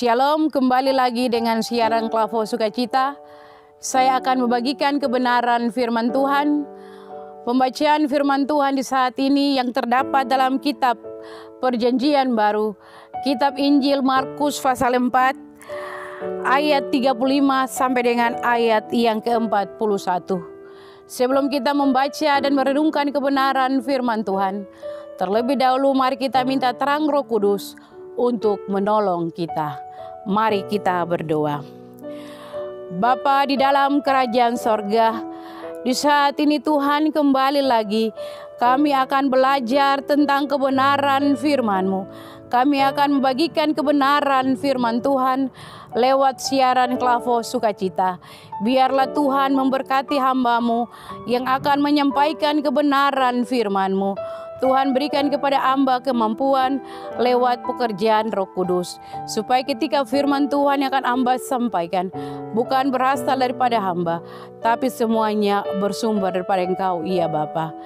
Shalom, kembali lagi dengan siaran Klavo Sukacita. Saya akan membagikan kebenaran firman Tuhan. Pembacaan firman Tuhan di saat ini yang terdapat dalam kitab Perjanjian Baru, kitab Injil Markus pasal 4 ayat 35 sampai dengan ayat yang ke-41. Sebelum kita membaca dan merenungkan kebenaran firman Tuhan, terlebih dahulu mari kita minta terang Roh Kudus untuk menolong kita. Mari kita berdoa. Bapa di dalam kerajaan sorga, di saat ini Tuhan kembali lagi kami akan belajar tentang kebenaran firman-Mu. Kami akan membagikan kebenaran firman Tuhan lewat siaran Klavo Sukacita. Biarlah Tuhan memberkati hamba-Mu yang akan menyampaikan kebenaran firman-Mu. Tuhan berikan kepada hamba kemampuan lewat pekerjaan Roh Kudus, supaya ketika firman Tuhan yang akan hamba sampaikan bukan berasal daripada hamba, tapi semuanya bersumber daripada Engkau, ya Bapa.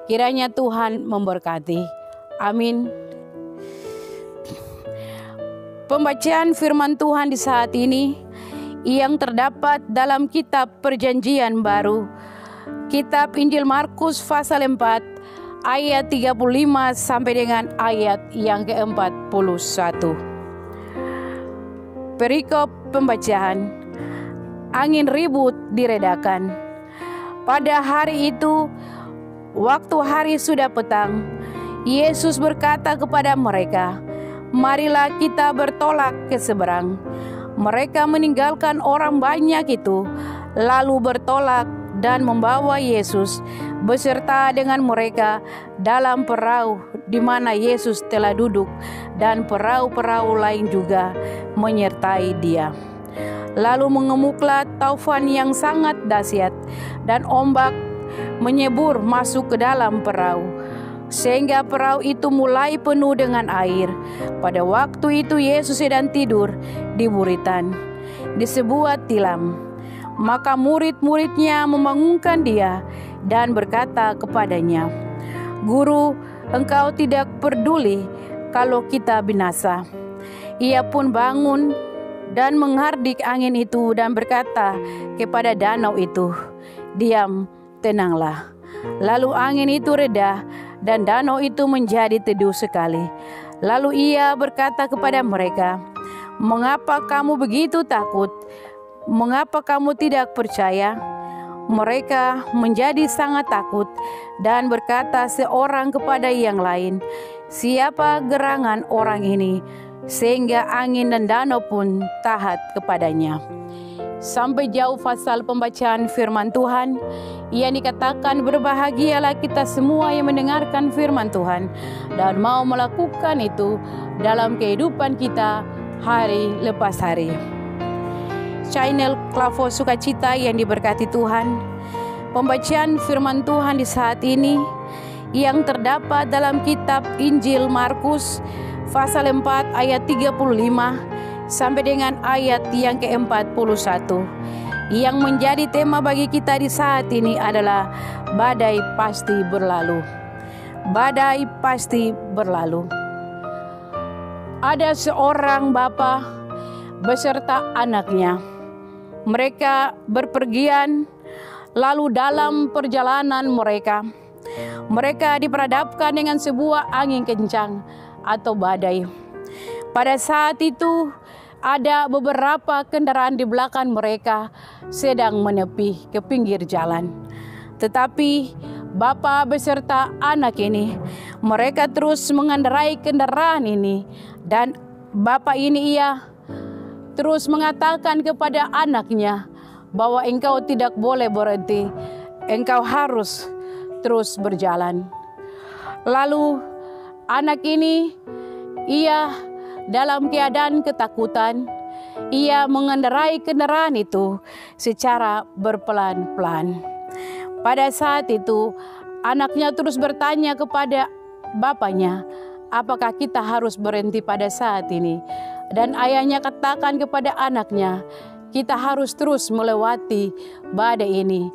Kiranya Tuhan memberkati. Amin. Pembacaan firman Tuhan di saat ini yang terdapat dalam kitab Perjanjian Baru, kitab Injil Markus pasal 4 ayat 35 sampai dengan ayat yang ke-41. Perikop pembacaan. Angin ribut diredakan. Pada hari itu, waktu hari sudah petang, Yesus berkata kepada mereka, "Marilah kita bertolak ke seberang." Mereka meninggalkan orang banyak itu, lalu bertolak dan membawa Yesus beserta dengan mereka dalam perahu di mana Yesus telah duduk, dan perahu-perahu lain juga menyertai Dia. Lalu mengemuklah taufan yang sangat dahsyat, dan ombak menyebur masuk ke dalam perahu, sehingga perahu itu mulai penuh dengan air. Pada waktu itu Yesus sedang tidur di buritan di sebuah tilam. Maka murid-muridnya membangunkan Dia dan berkata kepadanya, "Guru, Engkau tidak peduli kalau kita binasa." Ia pun bangun dan menghardik angin itu dan berkata kepada danau itu, "Diam, tenanglah." Lalu angin itu reda dan danau itu menjadi teduh sekali. Lalu Ia berkata kepada mereka, "Mengapa kamu begitu takut? Mengapa kamu tidak percaya?" Mereka menjadi sangat takut dan berkata seorang kepada yang lain, "Siapa gerangan orang ini sehingga angin dan danau pun taat kepadanya?" Sampai jauh pasal pembacaan firman Tuhan yang dikatakan berbahagialah kita semua yang mendengarkan firman Tuhan dan mau melakukan itu dalam kehidupan kita hari lepas hari. Channel Klavo Sukacita yang diberkati Tuhan, pembacaan firman Tuhan di saat ini yang terdapat dalam kitab Injil Markus pasal 4 ayat 35 sampai dengan ayat yang ke-41. Yang menjadi tema bagi kita di saat ini adalah badai pasti berlalu. Badai pasti berlalu. Ada seorang bapa beserta anaknya. Mereka berpergian, lalu dalam perjalanan mereka diperhadapkan dengan sebuah angin kencang atau badai. Pada saat itu ada beberapa kendaraan di belakang mereka sedang menepi ke pinggir jalan. Tetapi bapak beserta anak ini, mereka terus mengendarai kendaraan ini, dan bapak ini terus mengatakan kepada anaknya bahwa engkau tidak boleh berhenti, engkau harus terus berjalan. Lalu anak ini dalam keadaan ketakutan, ia mengendarai kendaraan itu secara berpelan-pelan. Pada saat itu anaknya terus bertanya kepada bapaknya, "Apakah kita harus berhenti pada saat ini?" Dan ayahnya katakan kepada anaknya, "Kita harus terus melewati badai ini.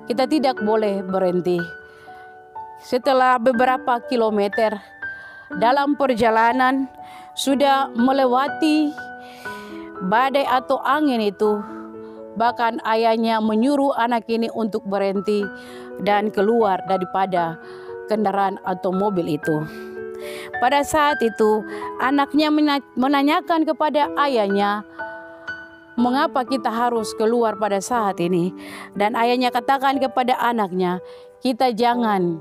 Kita tidak boleh berhenti." Setelah beberapa kilometer dalam perjalanan, sudah melewati badai atau angin itu. Bahkan ayahnya menyuruh anak ini untuk berhenti dan keluar daripada kendaraan atau mobil itu. Pada saat itu anaknya menanyakan kepada ayahnya, mengapa kita harus keluar pada saat ini? Dan ayahnya katakan kepada anaknya, kita jangan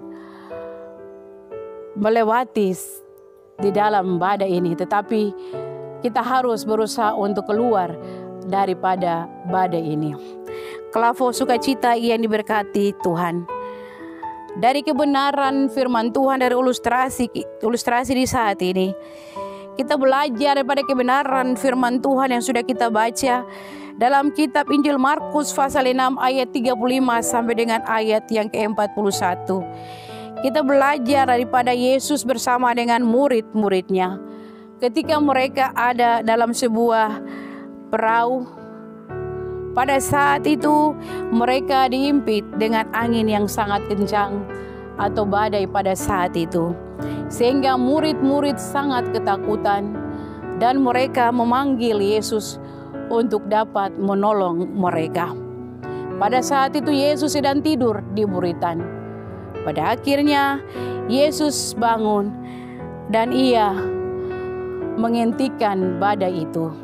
melewati di dalam badai ini, tetapi kita harus berusaha untuk keluar daripada badai ini. Klavos sukacita yang diberkati Tuhan. Dari kebenaran firman Tuhan, dari ilustrasi di saat ini, kita belajar daripada kebenaran firman Tuhan yang sudah kita baca dalam kitab Injil Markus pasal 6 ayat 35 sampai dengan ayat yang ke-41. Kita belajar daripada Yesus bersama dengan murid-muridnya. Ketika mereka ada dalam sebuah perahu, pada saat itu mereka dihimpit dengan angin yang sangat kencang atau badai pada saat itu. Sehingga murid-murid sangat ketakutan dan mereka memanggil Yesus untuk dapat menolong mereka. Pada saat itu Yesus sedang tidur di buritan. Pada akhirnya Yesus bangun dan ia menghentikan badai itu.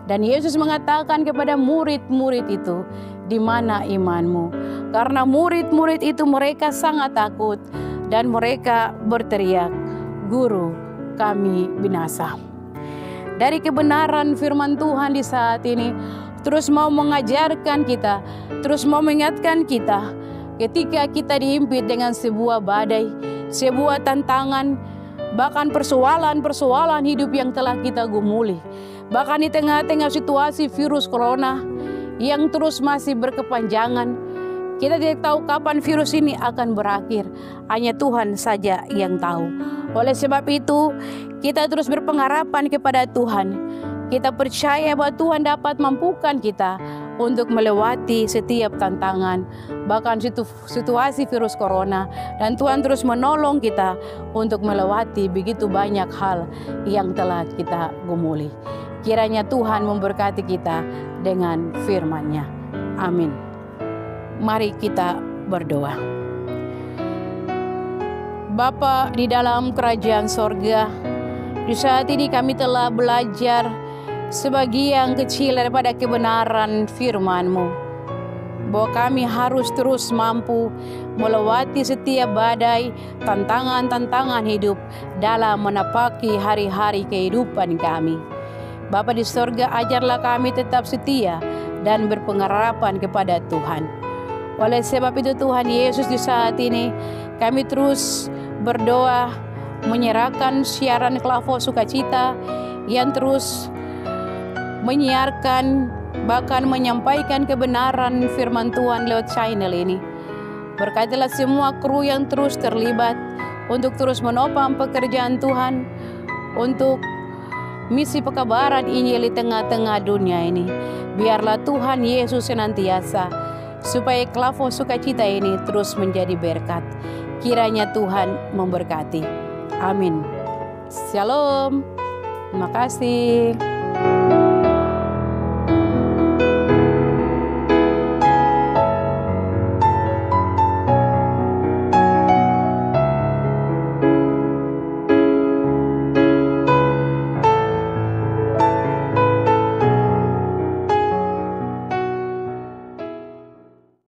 Dan Yesus mengatakan kepada murid-murid itu, di mana imanmu? Karena murid-murid itu mereka sangat takut dan mereka berteriak, Guru, kami binasa. Dari kebenaran firman Tuhan di saat ini terus mau mengajarkan kita, terus mau mengingatkan kita, ketika kita dihimpit dengan sebuah badai, sebuah tantangan, bahkan persoalan-persoalan hidup yang telah kita gumuli. Bahkan di tengah-tengah situasi virus corona yang terus masih berkepanjangan, kita tidak tahu kapan virus ini akan berakhir. Hanya Tuhan saja yang tahu. Oleh sebab itu, kita terus berpengharapan kepada Tuhan. Kita percaya bahwa Tuhan dapat mampukan kita untuk melewati setiap tantangan, bahkan situasi virus corona. Dan Tuhan terus menolong kita untuk melewati begitu banyak hal yang telah kita gumuli. Kiranya Tuhan memberkati kita dengan firman-Nya. Amin. Mari kita berdoa. Bapa di dalam kerajaan sorga, di saat ini kami telah belajar sebagian kecil daripada kebenaran firman-Mu, bahwa kami harus terus mampu melewati setiap badai, tantangan-tantangan hidup dalam menapaki hari-hari kehidupan kami. Bapa di sorga, ajarlah kami tetap setia dan berpengharapan kepada Tuhan. Oleh sebab itu Tuhan Yesus, di saat ini kami terus berdoa menyerahkan siaran Klavos Sukacita yang terus menyiarkan, bahkan menyampaikan kebenaran firman Tuhan lewat channel ini. Berkatilah semua kru yang terus terlibat untuk terus menopang pekerjaan Tuhan, untuk misi pekabaran Injil di tengah-tengah dunia ini. Biarlah Tuhan Yesus senantiasa, supaya Klavos Sukacita ini terus menjadi berkat. Kiranya Tuhan memberkati. Amin. Shalom. Terima kasih.